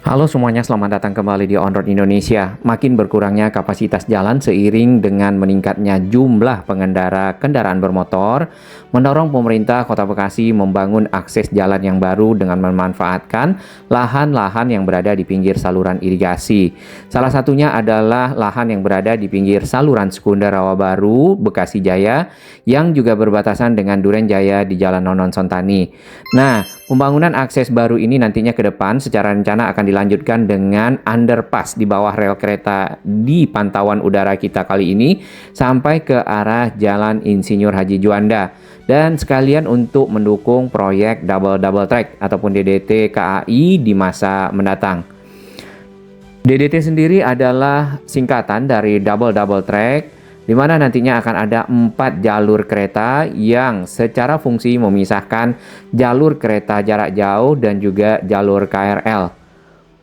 Halo semuanya, selamat datang kembali di On Road Indonesia. Makin berkurangnya kapasitas jalan seiring dengan meningkatnya jumlah pengendara kendaraan bermotor, mendorong pemerintah Kota Bekasi membangun akses jalan yang baru dengan memanfaatkan lahan-lahan yang berada di pinggir saluran irigasi. Salah satunya adalah lahan yang berada di pinggir saluran sekunder Rawa Baru, Bekasi Jaya, yang juga berbatasan dengan Duren Jaya di Jalan Nonon Sontani. Nah, pembangunan akses baru ini nantinya ke depan secara rencana akan dilanjutkan dengan underpass di bawah rel kereta di pantauan udara kita kali ini sampai ke arah Jalan Insinyur Haji Juanda, dan sekalian untuk mendukung proyek double track ataupun DDT KAI di masa mendatang. DDT sendiri adalah singkatan dari double track, di mana nantinya akan ada 4 jalur kereta yang secara fungsi memisahkan jalur kereta jarak jauh dan juga jalur KRL.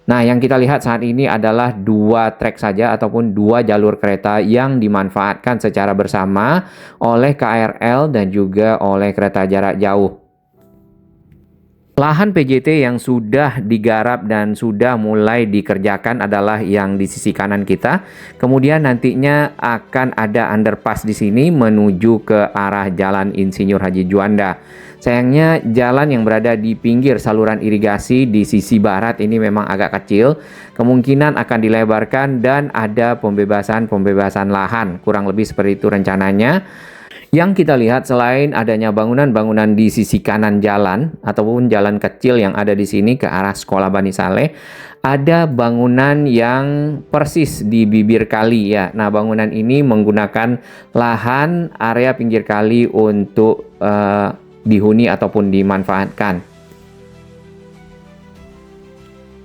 Nah, yang kita lihat saat ini adalah 2 trek saja ataupun 2 jalur kereta yang dimanfaatkan secara bersama oleh KRL dan juga oleh kereta jarak jauh. Lahan PJT yang sudah digarap dan sudah mulai dikerjakan adalah yang di sisi kanan kita. Kemudian nantinya akan ada underpass di sini menuju ke arah Jalan Insinyur Haji Juanda. Sayangnya jalan yang berada di pinggir saluran irigasi di sisi barat ini memang agak kecil. Kemungkinan akan dilebarkan dan ada pembebasan lahan. Kurang lebih seperti itu rencananya. Yang kita lihat selain adanya bangunan-bangunan di sisi kanan jalan ataupun jalan kecil yang ada di sini ke arah Sekolah Bani Saleh, ada bangunan yang persis di bibir kali ya. Nah, bangunan ini menggunakan lahan area pinggir kali untuk dihuni ataupun dimanfaatkan.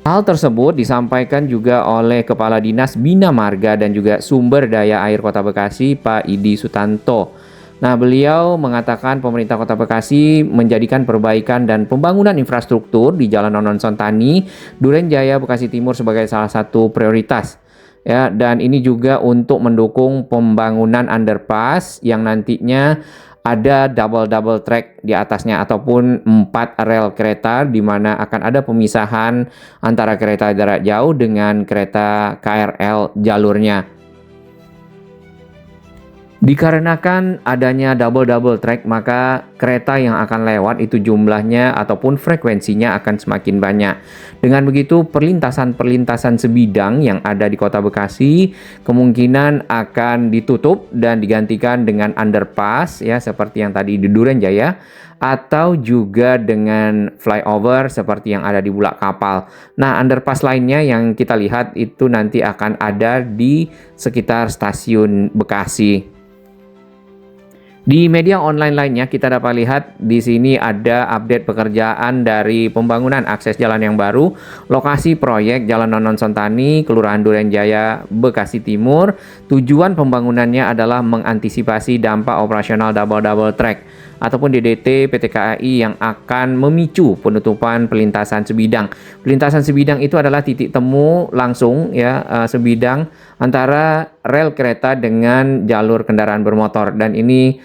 Hal tersebut disampaikan juga oleh Kepala Dinas Bina Marga dan juga Sumber Daya Air Kota Bekasi, Pak Idi Sutanto. Nah, beliau mengatakan pemerintah Kota Bekasi menjadikan perbaikan dan pembangunan infrastruktur di Jalan Nonon Sontani, Duren Jaya, Bekasi Timur sebagai salah satu prioritas. Ya, dan ini juga untuk mendukung pembangunan underpass yang nantinya ada double track di atasnya ataupun 4 rel kereta, di mana akan ada pemisahan antara kereta jarak jauh dengan kereta KRL jalurnya. Dikarenakan adanya double track, maka kereta yang akan lewat itu jumlahnya ataupun frekuensinya akan semakin banyak. Dengan begitu, perlintasan sebidang yang ada di Kota Bekasi kemungkinan akan ditutup dan digantikan dengan underpass ya, seperti yang tadi di Duren Jaya, atau juga dengan flyover seperti yang ada di Bulak Kapal. Nah, underpass lainnya yang kita lihat itu nanti akan ada di sekitar stasiun Bekasi. Di media online lainnya kita dapat lihat di sini ada update pekerjaan dari pembangunan akses jalan yang baru, lokasi proyek Jalan Nonon Sontani, Kelurahan Duren Jaya, Bekasi Timur. Tujuan pembangunannya adalah mengantisipasi dampak operasional double track ataupun DDT PT KAI yang akan memicu penutupan pelintasan sebidang. Pelintasan sebidang itu adalah titik temu langsung ya, sebidang antara rel kereta dengan jalur kendaraan bermotor, dan ini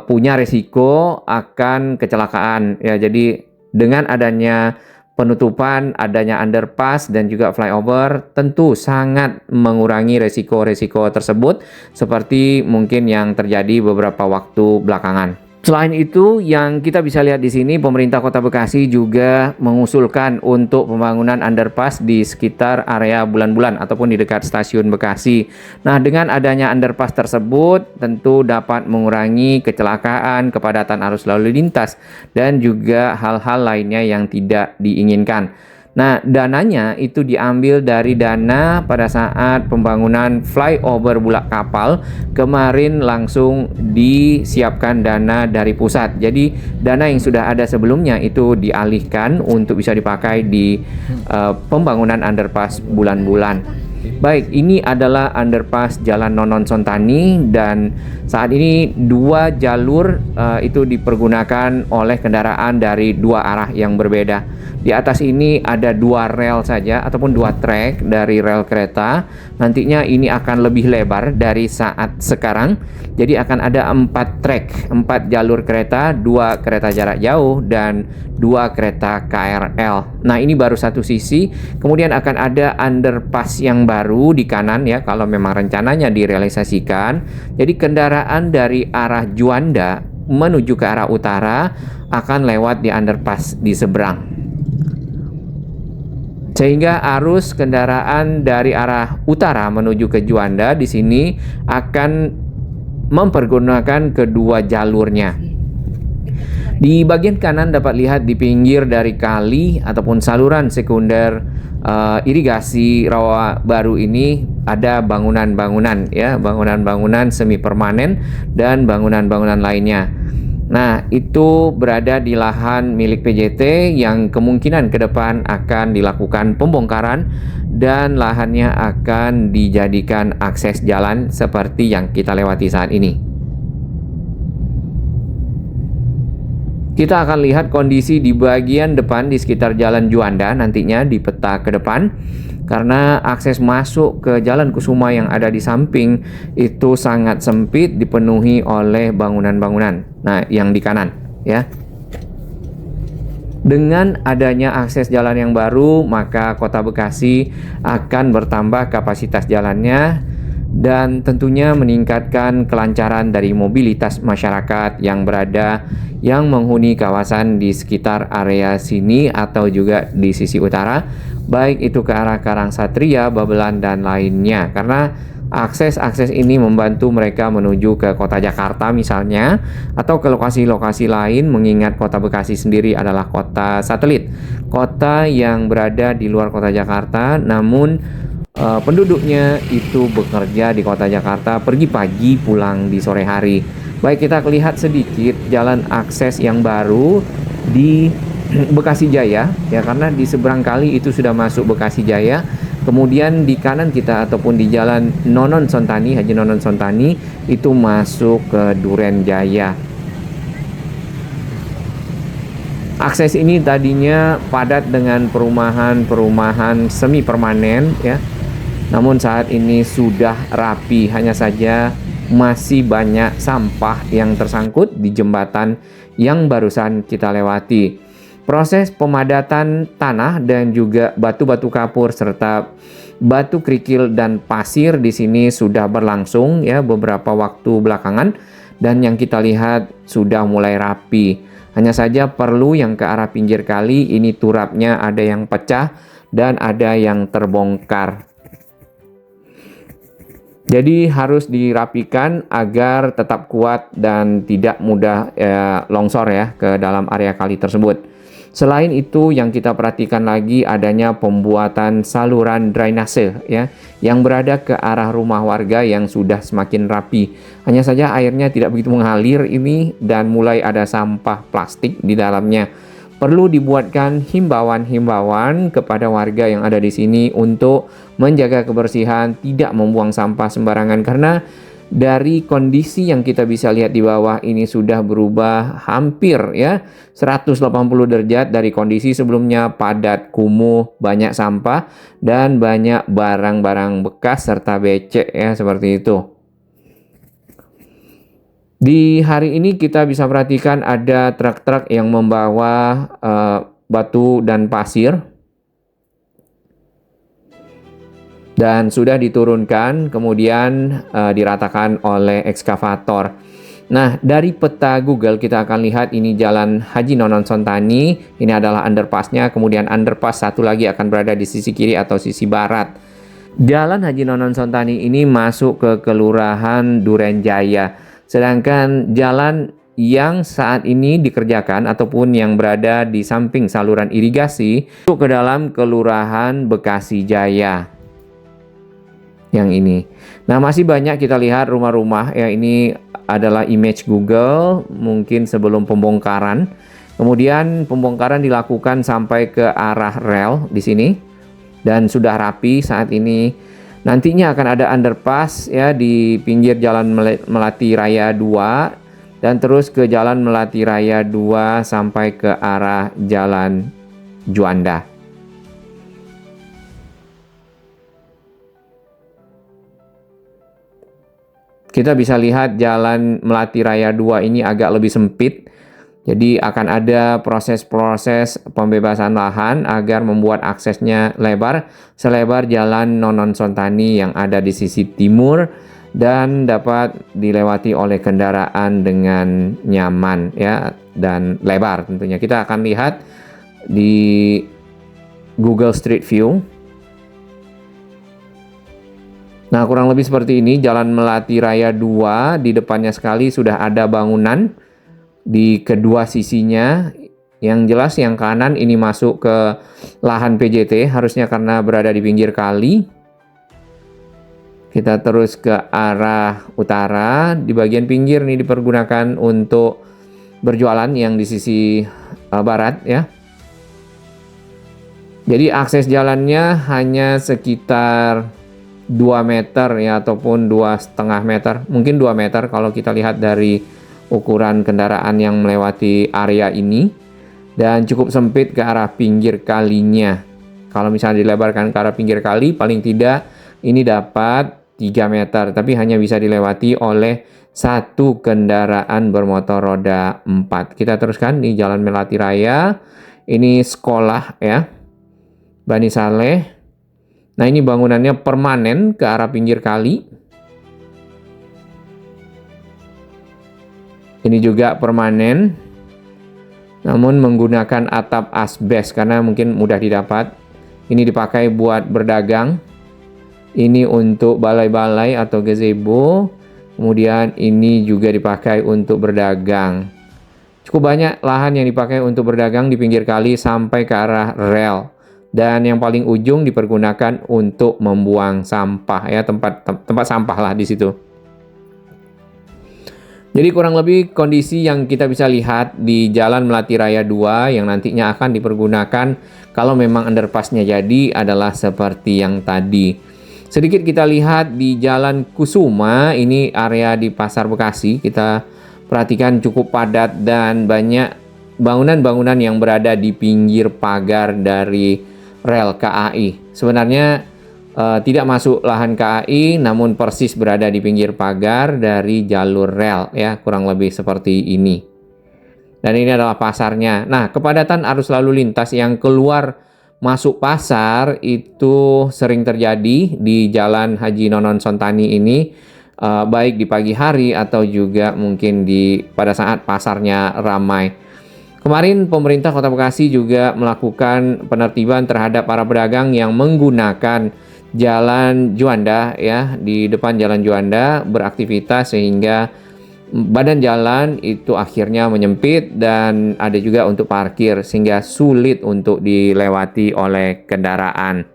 punya risiko akan kecelakaan ya. Jadi dengan adanya penutupan, adanya underpass dan juga flyover tentu sangat mengurangi risiko-risiko tersebut seperti mungkin yang terjadi beberapa waktu belakangan. Selain itu, yang kita bisa lihat di sini, pemerintah Kota Bekasi juga mengusulkan untuk pembangunan underpass di sekitar area Bulan-Bulan ataupun di dekat stasiun Bekasi. Nah, dengan adanya underpass tersebut tentu dapat mengurangi kecelakaan, kepadatan arus lalu lintas, dan juga hal-hal lainnya yang tidak diinginkan. Nah, dananya itu diambil dari dana pada saat pembangunan flyover Bulak Kapal kemarin, langsung disiapkan dana dari pusat. Jadi dana yang sudah ada sebelumnya itu dialihkan untuk bisa dipakai di pembangunan underpass Bulan-Bulan. Baik, ini adalah underpass Jalan Nonon Sontani, dan saat ini 2 jalur itu dipergunakan oleh kendaraan dari 2 arah yang berbeda. Di atas ini ada 2 rel saja ataupun 2 trek dari rel kereta. Nantinya ini akan lebih lebar dari saat sekarang. Jadi akan ada 4 trek, 4 jalur kereta, 2 kereta jarak jauh dan 2 kereta KRL. Nah, ini baru satu sisi. Kemudian akan ada underpass yang baru di kanan ya, kalau memang rencananya direalisasikan. Jadi kendaraan dari arah Juanda menuju ke arah utara akan lewat di underpass di seberang. Sehingga arus kendaraan dari arah utara menuju ke Juanda di sini akan mempergunakan kedua jalurnya. Di bagian kanan dapat lihat di pinggir dari kali ataupun saluran sekunder irigasi Rawa Baru ini ada bangunan-bangunan ya, bangunan-bangunan semi permanen dan bangunan-bangunan lainnya. Nah, itu berada di lahan milik PJT yang kemungkinan ke depan akan dilakukan pembongkaran dan lahannya akan dijadikan akses jalan seperti yang kita lewati saat ini. Kita akan lihat kondisi di bagian depan di sekitar Jalan Juanda nantinya di peta ke depan. Karena akses masuk ke Jalan Kusuma yang ada di samping itu sangat sempit, dipenuhi oleh bangunan-bangunan. Nah, yang di kanan ya. Dengan adanya akses jalan yang baru, maka Kota Bekasi akan bertambah kapasitas jalannya dan tentunya meningkatkan kelancaran dari mobilitas masyarakat yang menghuni kawasan di sekitar area sini atau juga di sisi utara, baik itu ke arah Karangsatria, Babelan dan lainnya. Karena akses ini membantu mereka menuju ke kota Jakarta misalnya, atau ke lokasi-lokasi lain, mengingat Kota Bekasi sendiri adalah kota satelit, kota yang berada di luar kota Jakarta, namun penduduknya itu bekerja di kota Jakarta, pergi pagi pulang di sore hari. Baik, kita lihat sedikit jalan akses yang baru di Bekasi Jaya ya, karena di seberang kali itu sudah masuk Bekasi Jaya. Kemudian di kanan kita ataupun di jalan Nonon Sontani, Haji Nonon Sontani itu masuk ke Duren Jaya. Akses ini tadinya padat dengan perumahan semi permanen ya. Namun saat ini sudah rapi, hanya saja masih banyak sampah yang tersangkut di jembatan yang barusan kita lewati. Proses pemadatan tanah dan juga batu-batu kapur serta batu kerikil dan pasir di sini sudah berlangsung ya beberapa waktu belakangan, dan yang kita lihat sudah mulai rapi. Hanya saja perlu yang ke arah pinggir kali ini turapnya ada yang pecah dan ada yang terbongkar. Jadi harus dirapikan agar tetap kuat dan tidak mudah longsor ya ke dalam area kali tersebut. Selain itu, yang kita perhatikan lagi adanya pembuatan saluran drainase ya yang berada ke arah rumah warga yang sudah semakin rapi. Hanya saja airnya tidak begitu mengalir ini dan mulai ada sampah plastik di dalamnya. Perlu dibuatkan himbauan-himbauan kepada warga yang ada di sini untuk menjaga kebersihan, tidak membuang sampah sembarangan, karena dari kondisi yang kita bisa lihat di bawah ini sudah berubah hampir ya 180 derajat dari kondisi sebelumnya, padat, kumuh, banyak sampah dan banyak barang-barang bekas serta becek ya, seperti itu. Di hari ini kita bisa perhatikan ada truk-truk yang membawa batu dan pasir dan sudah diturunkan kemudian diratakan oleh ekskavator. Nah, dari peta Google kita akan lihat ini jalan Haji Nonon Sontani, ini adalah underpassnya, kemudian underpass satu lagi akan berada di sisi kiri atau sisi barat. Jalan Haji Nonon Sontani ini masuk ke Kelurahan Duren Jaya. Sedangkan jalan yang saat ini dikerjakan ataupun yang berada di samping saluran irigasi masuk ke dalam Kelurahan Bekasi Jaya. Yang ini. Nah, masih banyak kita lihat rumah-rumah ya, ini adalah image Google mungkin sebelum pembongkaran. Kemudian pembongkaran dilakukan sampai ke arah rel di sini dan sudah rapi saat ini. Nantinya akan ada underpass ya di pinggir Jalan Melati Raya 2 dan terus ke Jalan Melati Raya 2 sampai ke arah Jalan Juanda. Kita bisa lihat Jalan Melati Raya 2 ini agak lebih sempit. Jadi akan ada proses-proses pembebasan lahan agar membuat aksesnya lebar selebar Jalan Nonon Sontani yang ada di sisi timur dan dapat dilewati oleh kendaraan dengan nyaman ya dan lebar tentunya. Kita akan lihat di Google Street View. Nah, kurang lebih seperti ini Jalan Melati Raya 2, di depannya sekali sudah ada bangunan di kedua sisinya. Yang jelas yang kanan ini masuk ke lahan PJT, harusnya karena berada di pinggir kali. Kita terus ke arah utara, di bagian pinggir ini dipergunakan untuk berjualan yang di sisi barat ya. Jadi akses jalannya hanya sekitar 2 meter ya ataupun 2,5 meter, mungkin 2 meter kalau kita lihat dari ukuran kendaraan yang melewati area ini, dan cukup sempit ke arah pinggir kalinya. Kalau misalnya dilebarkan ke arah pinggir kali, paling tidak ini dapat 3 meter, tapi hanya bisa dilewati oleh satu kendaraan bermotor roda 4. Kita teruskan di Jalan Melati Raya, ini sekolah ya, Bani Saleh. Nah, ini bangunannya permanen ke arah pinggir kali. Ini juga permanen, namun menggunakan atap asbes karena mungkin mudah didapat. Ini dipakai buat berdagang. Ini untuk balai-balai atau gazebo. Kemudian ini juga dipakai untuk berdagang. Cukup banyak lahan yang dipakai untuk berdagang di pinggir kali sampai ke arah rel. Dan yang paling ujung dipergunakan untuk membuang sampah ya, tempat sampah lah di situ. Jadi kurang lebih kondisi yang kita bisa lihat di Jalan Melati Raya 2 yang nantinya akan dipergunakan kalau memang underpassnya jadi adalah seperti yang tadi. Sedikit kita lihat di Jalan Kusuma, ini area di Pasar Bekasi. Kita perhatikan cukup padat dan banyak bangunan-bangunan yang berada di pinggir pagar dari rel KAI. Sebenarnya tidak masuk lahan KAI, namun persis berada di pinggir pagar dari jalur rel ya, kurang lebih seperti ini. Dan ini adalah pasarnya. Nah, kepadatan arus lalu lintas yang keluar masuk pasar itu sering terjadi di Jalan Haji Nonon Sontani ini, baik di pagi hari atau juga mungkin pada saat pasarnya ramai. Kemarin pemerintah Kota Bekasi juga melakukan penertiban terhadap para pedagang yang menggunakan Jalan Juanda ya, di depan Jalan Juanda beraktivitas sehingga badan jalan itu akhirnya menyempit dan ada juga untuk parkir sehingga sulit untuk dilewati oleh kendaraan.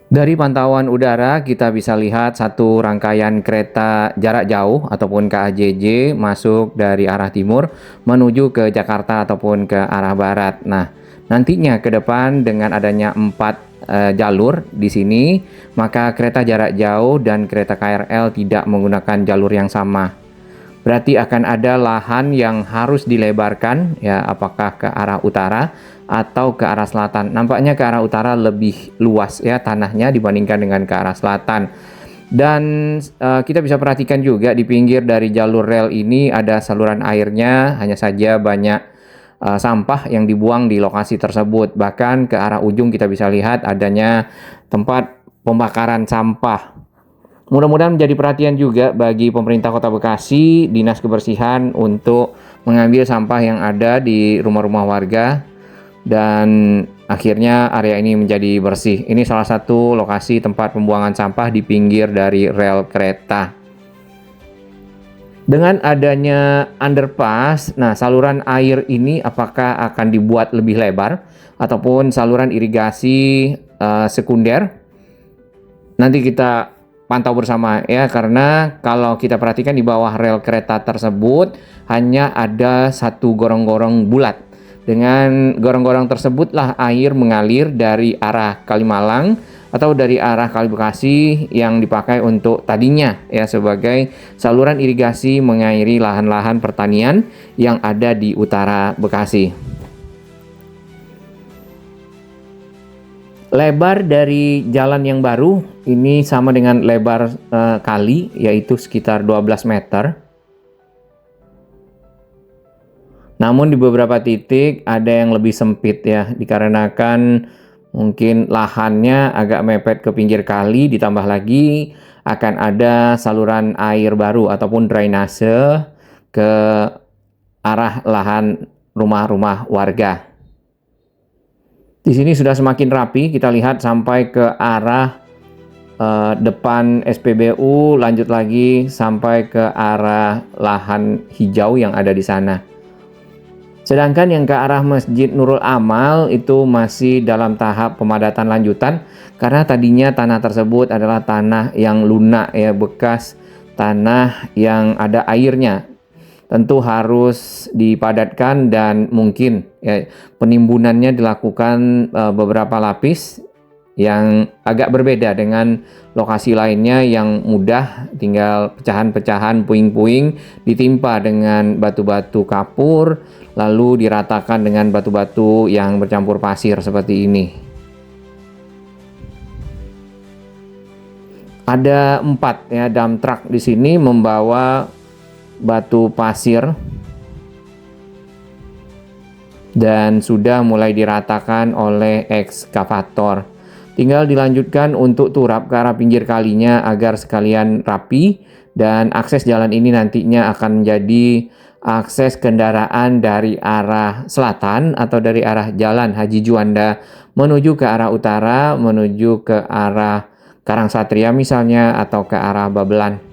Dari pantauan udara kita bisa lihat satu rangkaian kereta jarak jauh ataupun KAJJ masuk dari arah timur menuju ke Jakarta ataupun ke arah barat. Nah, nantinya ke depan dengan adanya 4 jalur di sini, maka kereta jarak jauh dan kereta KRL tidak menggunakan jalur yang sama. Berarti akan ada lahan yang harus dilebarkan ya, apakah ke arah utara atau ke arah selatan. Nampaknya ke arah utara lebih luas ya tanahnya dibandingkan dengan ke arah selatan. Dan kita bisa perhatikan juga di pinggir dari jalur rel ini ada saluran airnya, hanya saja banyak sampah yang dibuang di lokasi tersebut. Bahkan ke arah ujung kita bisa lihat adanya tempat pembakaran sampah. Mudah-mudahan menjadi perhatian juga bagi pemerintah Kota Bekasi, Dinas Kebersihan untuk mengambil sampah yang ada di rumah-rumah warga dan akhirnya area ini menjadi bersih. Ini salah satu lokasi tempat pembuangan sampah di pinggir dari rel kereta. Dengan adanya underpass, nah saluran air ini apakah akan dibuat lebih lebar ataupun saluran irigasi sekunder? Nanti kita pantau bersama ya, karena kalau kita perhatikan di bawah rel kereta tersebut hanya ada satu gorong-gorong bulat. Dengan gorong-gorong tersebutlah air mengalir dari arah Kalimalang atau dari arah Kali Bekasi yang dipakai untuk tadinya ya sebagai saluran irigasi mengairi lahan-lahan pertanian yang ada di utara Bekasi. Lebar dari jalan yang baru ini sama dengan lebar kali, yaitu sekitar 12 meter. Namun di beberapa titik ada yang lebih sempit ya, dikarenakan mungkin lahannya agak mepet ke pinggir kali, ditambah lagi akan ada saluran air baru ataupun drainase ke arah lahan rumah-rumah warga. Di sini sudah semakin rapi, kita lihat sampai ke arah depan SPBU, lanjut lagi sampai ke arah lahan hijau yang ada di sana. Sedangkan yang ke arah Masjid Nurul Amal itu masih dalam tahap pemadatan lanjutan, karena tadinya tanah tersebut adalah tanah yang lunak ya, bekas tanah yang ada airnya. Tentu harus dipadatkan dan mungkin ya, penimbunannya dilakukan beberapa lapis yang agak berbeda dengan lokasi lainnya yang mudah, tinggal pecahan-pecahan puing-puing ditimpa dengan batu-batu kapur lalu diratakan dengan batu-batu yang bercampur pasir seperti ini. Ada 4 ya dump truck di sini membawa batu pasir dan sudah mulai diratakan oleh ekskavator. Tinggal dilanjutkan untuk turap ke arah pinggir kalinya agar sekalian rapi, dan akses jalan ini nantinya akan menjadi akses kendaraan dari arah selatan atau dari arah Jalan Haji Juanda menuju ke arah utara, menuju ke arah Karangsatria misalnya atau ke arah Babelan.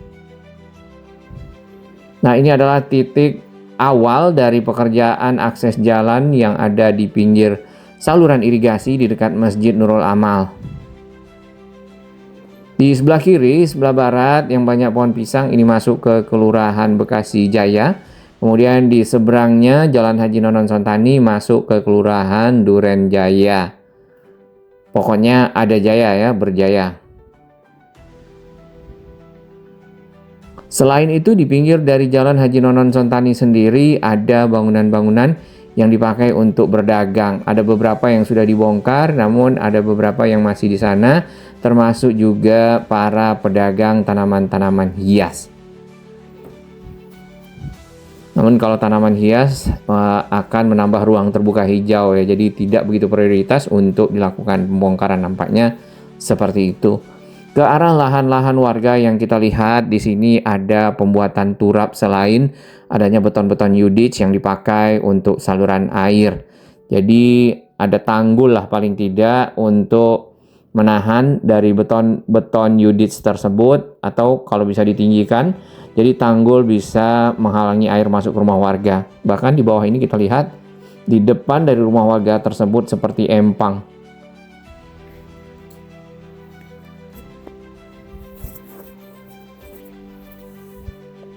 Nah, ini adalah titik awal dari pekerjaan akses jalan yang ada di pinggir saluran irigasi di dekat Masjid Nurul Amal. Di sebelah kiri, sebelah barat yang banyak pohon pisang ini masuk ke Kelurahan Bekasi Jaya. Kemudian di seberangnya Jalan Haji Nonon Sontani masuk ke Kelurahan Duren Jaya. Pokoknya ada jaya ya, berjaya. Selain itu di pinggir dari Jalan Haji Nonon Sontani sendiri ada bangunan-bangunan yang dipakai untuk berdagang. Ada beberapa yang sudah dibongkar, namun ada beberapa yang masih di sana, termasuk juga para pedagang tanaman-tanaman hias. Namun kalau tanaman hias akan menambah ruang terbuka hijau ya, jadi tidak begitu prioritas untuk dilakukan pembongkaran, nampaknya seperti itu. Ke arah lahan-lahan warga yang kita lihat di sini ada pembuatan turap selain adanya beton-beton Yudits yang dipakai untuk saluran air. Jadi ada tanggul lah paling tidak untuk menahan dari beton Yudits tersebut, atau kalau bisa ditinggikan, jadi tanggul bisa menghalangi air masuk ke rumah warga. Bahkan di bawah ini kita lihat di depan dari rumah warga tersebut seperti empang.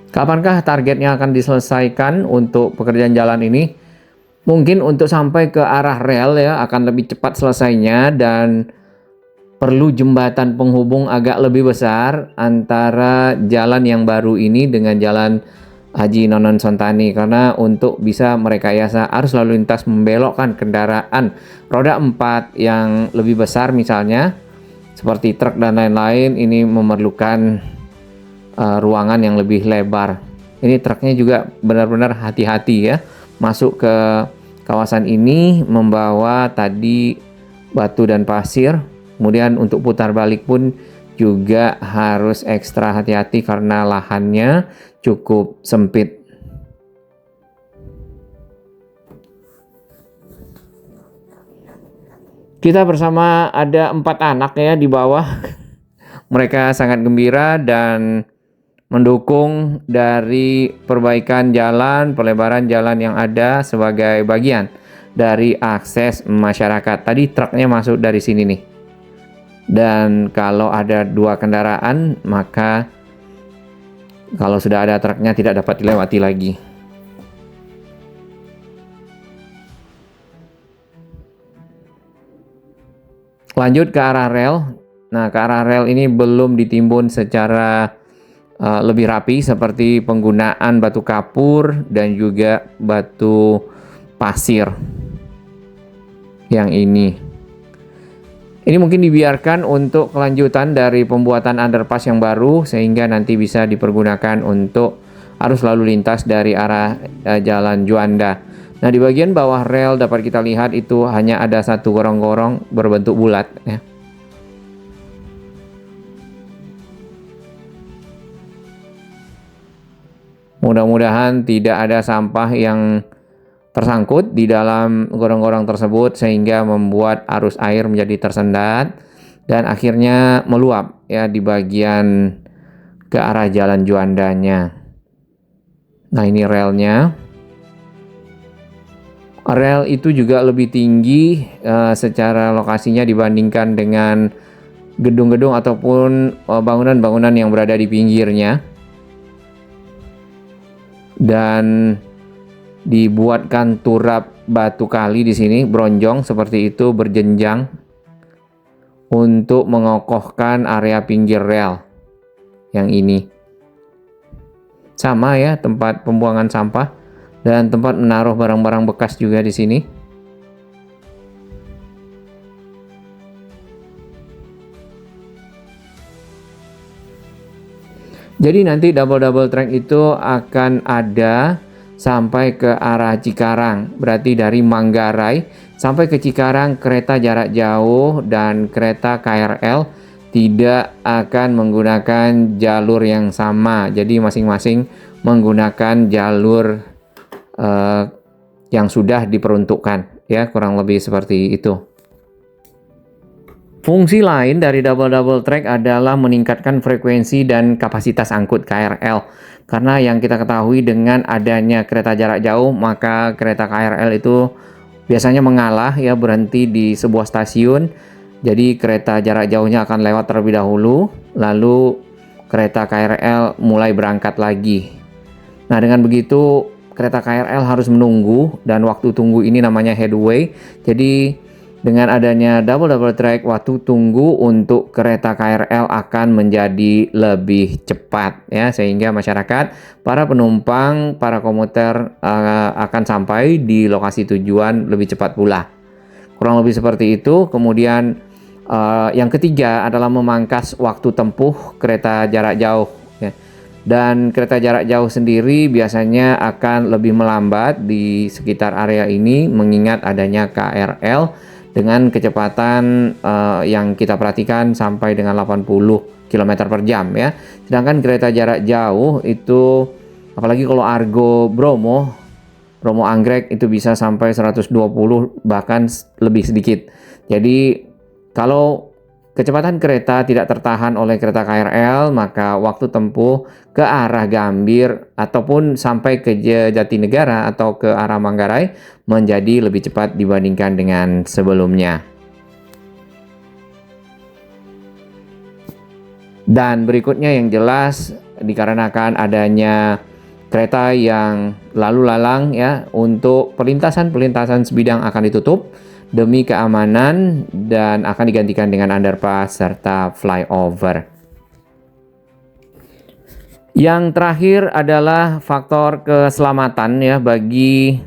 Kapankah targetnya akan diselesaikan untuk pekerjaan jalan ini? Mungkin untuk sampai ke arah rel ya akan lebih cepat selesainya, dan perlu jembatan penghubung agak lebih besar antara jalan yang baru ini dengan Jalan Haji Nonon Sontani, karena untuk bisa merekayasa arus lalu lintas membelokkan kendaraan roda 4 yang lebih besar misalnya seperti truk dan lain-lain, ini memerlukan ruangan yang lebih lebar. Ini truknya juga benar-benar hati-hati ya, masuk ke kawasan ini membawa tadi batu dan pasir. Kemudian untuk putar balik pun juga harus ekstra hati-hati karena lahannya cukup sempit. Kita bersama ada 4 anak ya di bawah. Mereka sangat gembira dan mendukung dari perbaikan jalan, pelebaran jalan yang ada sebagai bagian dari akses masyarakat. Tadi truknya masuk dari sini nih. Dan kalau ada 2 kendaraan, maka kalau sudah ada truknya tidak dapat dilewati lagi. Lanjut ke arah rel. Nah, ke arah rel ini belum ditimbun secara lebih rapi seperti penggunaan batu kapur dan juga batu pasir yang ini. Ini mungkin dibiarkan untuk kelanjutan dari pembuatan underpass yang baru sehingga nanti bisa dipergunakan untuk arus lalu lintas dari arah Jalan Juanda. Nah, di bagian bawah rel dapat kita lihat itu hanya ada satu gorong-gorong berbentuk bulat ya. Mudah-mudahan tidak ada sampah yang tersangkut di dalam gorong-gorong tersebut sehingga membuat arus air menjadi tersendat dan akhirnya meluap ya di bagian ke arah Jalan Juandanya. Nah, ini relnya. Rel itu juga lebih tinggi secara lokasinya dibandingkan dengan gedung-gedung ataupun bangunan-bangunan yang berada di pinggirnya. Dan dibuatkan turap batu kali di sini, bronjong seperti itu berjenjang untuk mengokohkan area pinggir rel yang ini. Sama ya, tempat pembuangan sampah dan tempat menaruh barang-barang bekas juga di sini. Jadi nanti double track itu akan ada sampai ke arah Cikarang. Berarti dari Manggarai sampai ke Cikarang kereta jarak jauh dan kereta KRL tidak akan menggunakan jalur yang sama. Jadi masing-masing menggunakan jalur yang sudah diperuntukkan ya, kurang lebih seperti itu. Fungsi lain dari double track adalah meningkatkan frekuensi dan kapasitas angkut KRL. Karena yang kita ketahui dengan adanya kereta jarak jauh, maka kereta KRL itu biasanya mengalah ya, berhenti di sebuah stasiun. Jadi kereta jarak jauhnya akan lewat terlebih dahulu, lalu kereta KRL mulai berangkat lagi. Nah, dengan begitu kereta KRL harus menunggu dan waktu tunggu ini namanya headway. Jadi dengan adanya double track, waktu tunggu untuk kereta KRL akan menjadi lebih cepat ya, sehingga masyarakat, para penumpang, para komuter akan sampai di lokasi tujuan lebih cepat pula. Kurang lebih seperti itu. Kemudian yang ketiga adalah memangkas waktu tempuh kereta jarak jauh ya. Dan kereta jarak jauh sendiri biasanya akan lebih melambat di sekitar area ini mengingat adanya KRL dengan kecepatan yang kita perhatikan sampai dengan 80 km per jam ya. Sedangkan kereta jarak jauh itu, apalagi kalau Argo Bromo Anggrek, itu bisa sampai 120 bahkan lebih sedikit. Jadi kalau kecepatan kereta tidak tertahan oleh kereta KRL, maka waktu tempuh ke arah Gambir ataupun sampai ke Jatinegara atau ke arah Manggarai menjadi lebih cepat dibandingkan dengan sebelumnya. Dan berikutnya yang jelas, dikarenakan adanya kereta yang lalu lalang ya, untuk perlintasan sebidang akan ditutup demi keamanan dan akan digantikan dengan underpass serta flyover. Yang terakhir adalah faktor keselamatan ya bagi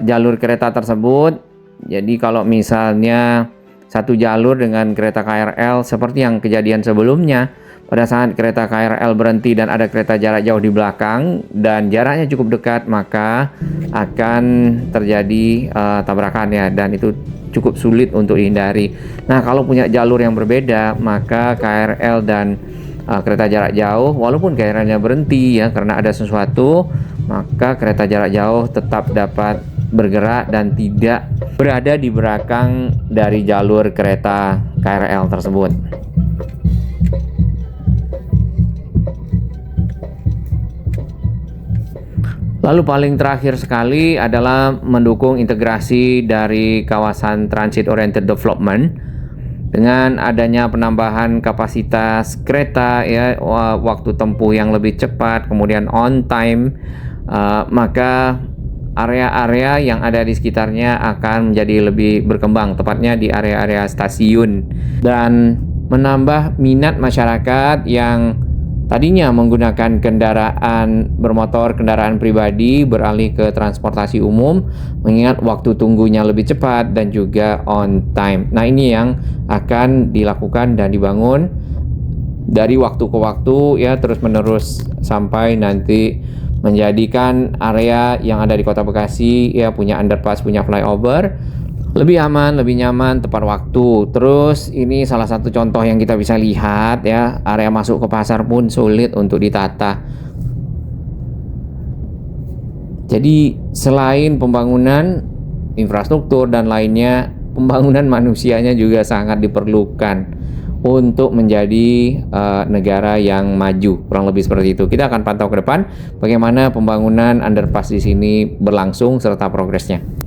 jalur kereta tersebut. Jadi kalau misalnya satu jalur dengan kereta KRL seperti yang kejadian sebelumnya, pada saat kereta KRL berhenti dan ada kereta jarak jauh di belakang dan jaraknya cukup dekat, maka akan terjadi tabrakan ya, dan itu cukup sulit untuk dihindari. Nah, kalau punya jalur yang berbeda, maka KRL dan kereta jarak jauh, walaupun KRL-nya berhenti ya karena ada sesuatu, maka kereta jarak jauh tetap dapat bergerak dan tidak berada di belakang dari jalur kereta KRL tersebut. Lalu paling terakhir sekali adalah mendukung integrasi dari kawasan transit oriented development dengan adanya penambahan kapasitas kereta ya, waktu tempuh yang lebih cepat, kemudian on time, maka area-area yang ada di sekitarnya akan menjadi lebih berkembang, tepatnya di area-area stasiun, dan menambah minat masyarakat yang tadinya menggunakan kendaraan bermotor, kendaraan pribadi, beralih ke transportasi umum, mengingat waktu tunggunya lebih cepat dan juga on time. Nah, ini yang akan dilakukan dan dibangun dari waktu ke waktu ya, terus-menerus sampai nanti menjadikan area yang ada di Kota Bekasi ya punya underpass, punya flyover, lebih aman, lebih nyaman, tepat waktu. Terus ini salah satu contoh yang kita bisa lihat ya, area masuk ke pasar pun sulit untuk ditata. Jadi selain pembangunan infrastruktur dan lainnya, pembangunan manusianya juga sangat diperlukan untuk menjadi negara yang maju, kurang lebih seperti itu. Kita akan pantau ke depan bagaimana pembangunan underpass di sini berlangsung serta progresnya.